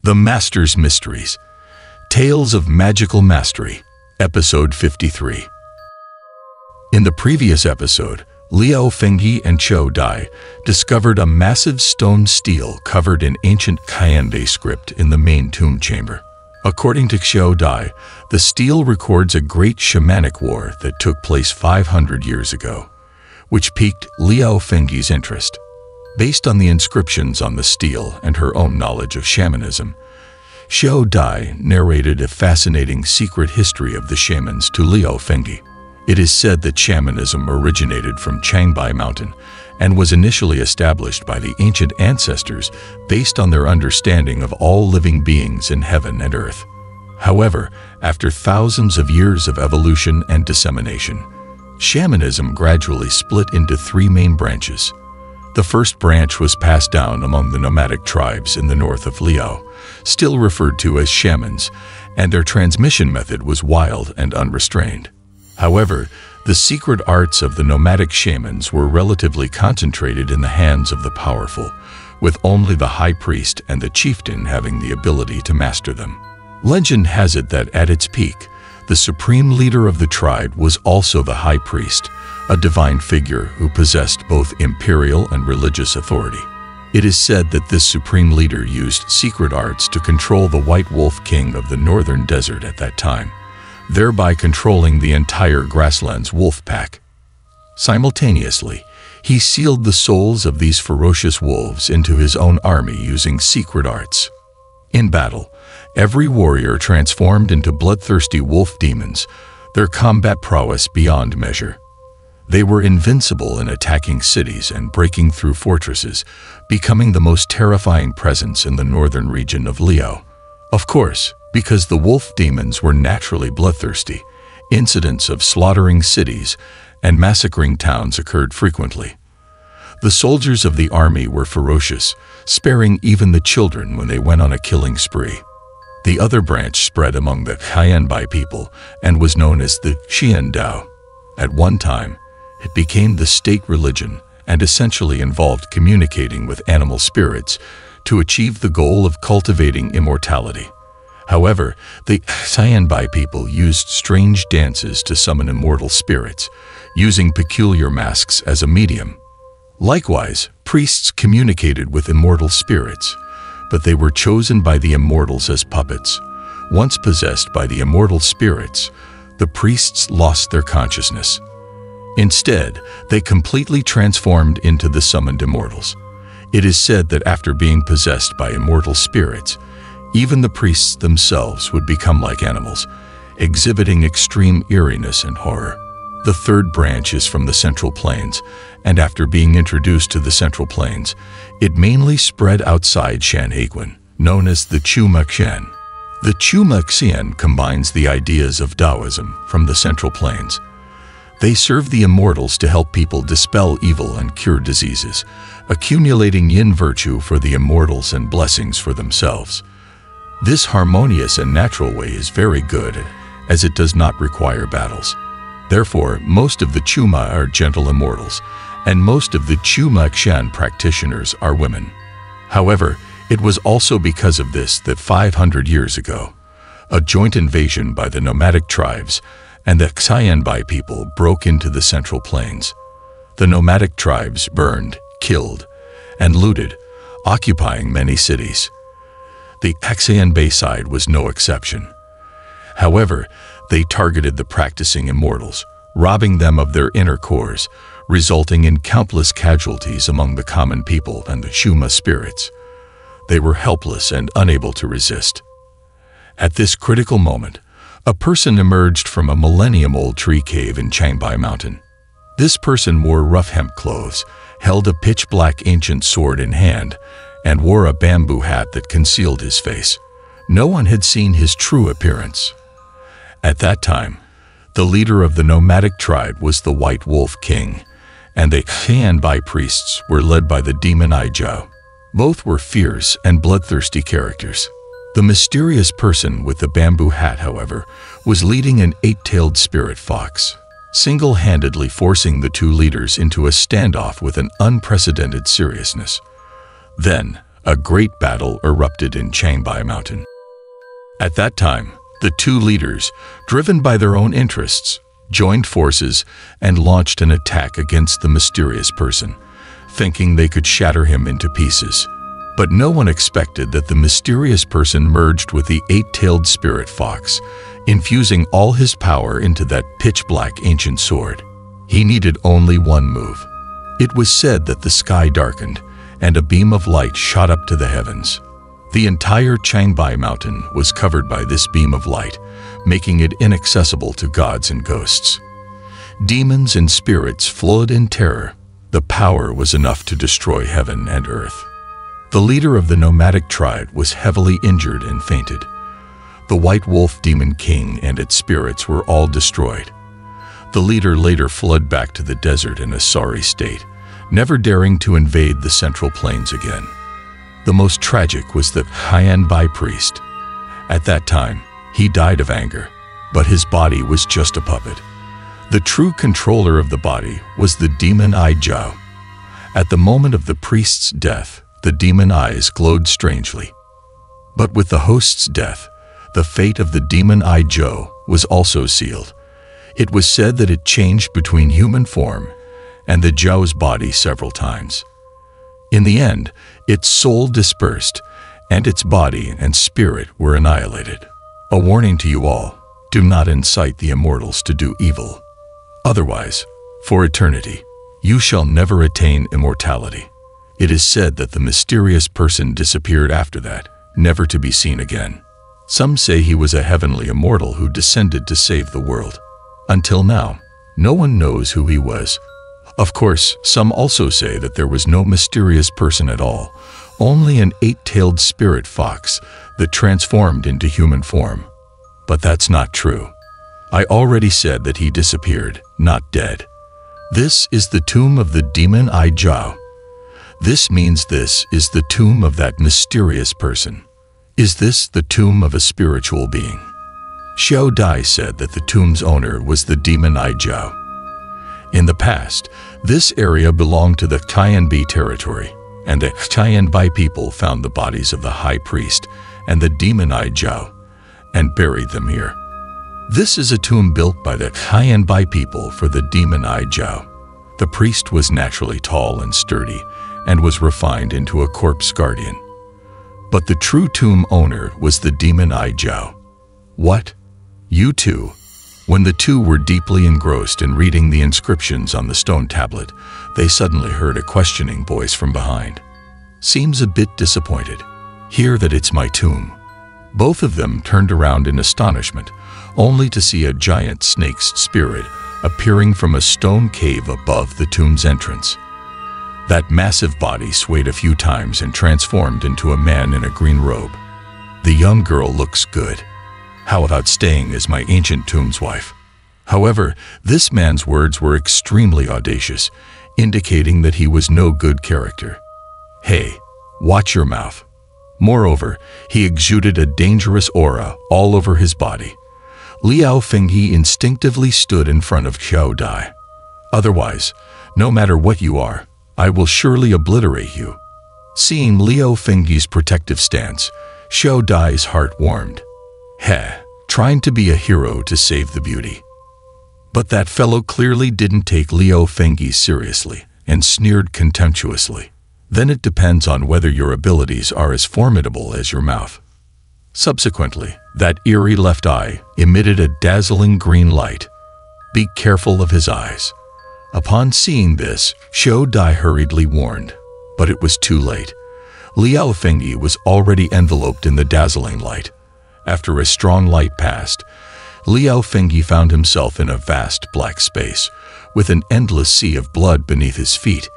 The Master's Mysteries. Tales of Magical Mastery, Episode 53. In the previous episode, Liao Fengyi and Chou Dai discovered a massive stone stele covered in ancient Cayenne script in the main tomb chamber. According to Chou Dai, the stele records a great shamanic war that took place 500 years ago, which piqued Liao Fengyi's interest. Based on the inscriptions on the stele and her own knowledge of shamanism, Chou Dai narrated a fascinating secret history of the shamans to Liao Fengyi. It is said that shamanism originated from Changbai Mountain and was initially established by the ancient ancestors based on their understanding of all living beings in heaven and earth. However, after thousands of years of evolution and dissemination, shamanism gradually split into three main branches. The first branch was passed down among the nomadic tribes in the north of Liao, still referred to as shamans, and their transmission method was wild and unrestrained. However, the secret arts of the nomadic shamans were relatively concentrated in the hands of the powerful, with only the high priest and the chieftain having the ability to master them. Legend has it that at its peak, the supreme leader of the tribe was also the high priest, a divine figure who possessed both imperial and religious authority. It is said that this supreme leader used secret arts to control the White Wolf King of the northern desert at that time, thereby controlling the entire grasslands wolf pack. Simultaneously, he sealed the souls of these ferocious wolves into his own army using secret arts. In battle, every warrior transformed into bloodthirsty wolf demons, their combat prowess beyond measure. They were invincible in attacking cities and breaking through fortresses, becoming the most terrifying presence in the northern region of Liao. Of course, because the wolf demons were naturally bloodthirsty, incidents of slaughtering cities and massacring towns occurred frequently. The soldiers of the army were ferocious, sparing even the children when they went on a killing spree. The other branch spread among the Cayenne people and was known as the Xian Dao. At one time, it became the state religion and essentially involved communicating with animal spirits to achieve the goal of cultivating immortality. However, the Cayenne people used strange dances to summon immortal spirits, using peculiar masks as a medium. Likewise, priests communicated with immortal spirits, but they were chosen by the immortals as puppets. Once possessed by the immortal spirits, the priests lost their consciousness. Instead, they completely transformed into the summoned immortals. It is said that after being possessed by immortal spirits, even the priests themselves would become like animals, exhibiting extreme eeriness and horror. The third branch is from the Central Plains, and after being introduced to the Central Plains, it mainly spread outside Shanhaiguan, known as the Chuma Xian. The Chuma Xian combines the ideas of Taoism from the Central Plains. They serve the immortals to help people dispel evil and cure diseases, accumulating yin virtue for the immortals and blessings for themselves. This harmonious and natural way is very good, as it does not require battles. Therefore, most of the Chuma are gentle immortals, and most of the Chuma Xian practitioners are women. However, it was also because of this that 500 years ago, a joint invasion by the nomadic tribes and the Cayenne people broke into the Central Plains. The nomadic tribes burned, killed, and looted, occupying many cities. The Cayenne side was no exception. However, they targeted the practicing immortals, robbing them of their inner cores, resulting in countless casualties among the common people and the Chuma spirits. They were helpless and unable to resist. At this critical moment, a person emerged from a millennium-old tree cave in Changbai Mountain. This person wore rough hemp clothes, held a pitch-black ancient sword in hand, and wore a bamboo hat that concealed his face. No one had seen his true appearance. At that time, the leader of the nomadic tribe was the White Wolf King, and the Cayenne priests were led by the demon Aizhao. Both were fierce and bloodthirsty characters. The mysterious person with the bamboo hat, however, was leading an eight-tailed spirit fox, single-handedly forcing the two leaders into a standoff with an unprecedented seriousness. Then, a great battle erupted in Changbai Mountain. At that time, the two leaders, driven by their own interests, joined forces and launched an attack against the mysterious person, thinking they could shatter him into pieces. But no one expected that the mysterious person merged with the eight-tailed spirit fox, infusing all his power into that pitch-black ancient sword. He needed only one move. It was said that the sky darkened, and a beam of light shot up to the heavens. The entire Changbai Mountain was covered by this beam of light, making it inaccessible to gods and ghosts. Demons and spirits fled in terror. The power was enough to destroy heaven and earth. The leader of the nomadic tribe was heavily injured and fainted. The White Wolf Demon King and its spirits were all destroyed. The leader later fled back to the desert in a sorry state, never daring to invade the Central Plains again. The most tragic was the Hyanbai priest. At that time, he died of anger, but his body was just a puppet. The true controller of the body was the demon eye Zhao. At the moment of the priest's death, the demon eyes glowed strangely. But with the host's death, the fate of the demon eye Zhao was also sealed. It was said that it changed between human form and the Zhao's body several times. In the end, its soul dispersed, and its body and spirit were annihilated. A warning to you all, do not incite the immortals to do evil. Otherwise, for eternity, you shall never attain immortality. It is said that the mysterious person disappeared after that, never to be seen again. Some say he was a heavenly immortal who descended to save the world. Until now, no one knows who he was. Of course, some also say that there was no mysterious person at all, only an eight-tailed spirit fox that transformed into human form. But that's not true. I already said that he disappeared, not dead. This is the tomb of the demon eye Zhao. This means this is the tomb of that mysterious person. Is this the tomb of a spiritual being? Xiao Dai said that the tomb's owner was the demon eye Zhao. In the past, this area belonged to the Tianbi territory, and the Tianbi people found the bodies of the high priest and the demon eye Zhao and buried them here. This is a tomb built by the Tianbi people for the demon eye Zhao. The priest was naturally tall and sturdy and was refined into a corpse guardian. But the true tomb owner was the demon eye Zhao. What? You too? When the two were deeply engrossed in reading the inscriptions on the stone tablet, they suddenly heard a questioning voice from behind. Seems a bit disappointed. Hear that it's my tomb. Both of them turned around in astonishment, only to see a giant snake's spirit appearing from a stone cave above the tomb's entrance. That massive body swayed a few times and transformed into a man in a green robe. The young girl looks good. How about staying as my ancient tomb's wife? However, this man's words were extremely audacious, indicating that he was no good character. Hey, watch your mouth. Moreover, he exuded a dangerous aura all over his body. Liao Fenghe instinctively stood in front of Xiao Dai. Otherwise, no matter what you are, I will surely obliterate you. Seeing Liao Fenghe's protective stance, Xiao Dai's heart warmed. Heh, trying to be a hero to save the beauty. But that fellow clearly didn't take Liao Fenghe seriously and sneered contemptuously. Then it depends on whether your abilities are as formidable as your mouth. Subsequently, that eerie left eye emitted a dazzling green light. Be careful of his eyes. Upon seeing this, Xiao Dai hurriedly warned, but it was too late. Liao Fenghe was already enveloped in the dazzling light. After a strong light passed, Liao Fenghe found himself in a vast black space, with an endless sea of blood beneath his feet.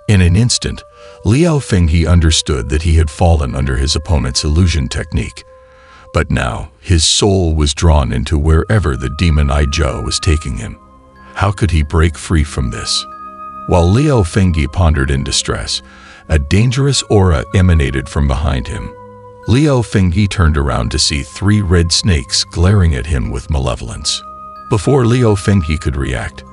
In an instant, Liao Fenghe understood that he had fallen under his opponent's illusion technique. But now, his soul was drawn into wherever the demon eye Zhao was taking him. How could he break free from this? While Liao Fenghe pondered in distress, a dangerous aura emanated from behind him. Liao Fenghe turned around to see 3 red snakes glaring at him with malevolence. Before Liao Fenghe could react,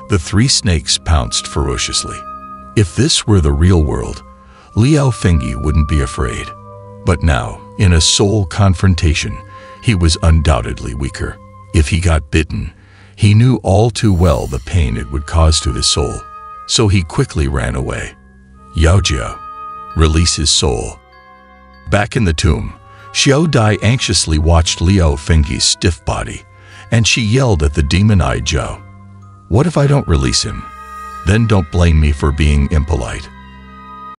the 3 snakes pounced ferociously. If this were the real world, Liao Fengyi wouldn't be afraid. But now, in a soul confrontation, he was undoubtedly weaker. If he got bitten, he knew all too well the pain it would cause to his soul. So he quickly ran away. Yao Jiao, release his soul. Back in the tomb, Xiao Dai anxiously watched Liao Fengyi's stiff body, and she yelled at the demon-eyed Zhao. What if I don't release him? Then don't blame me for being impolite.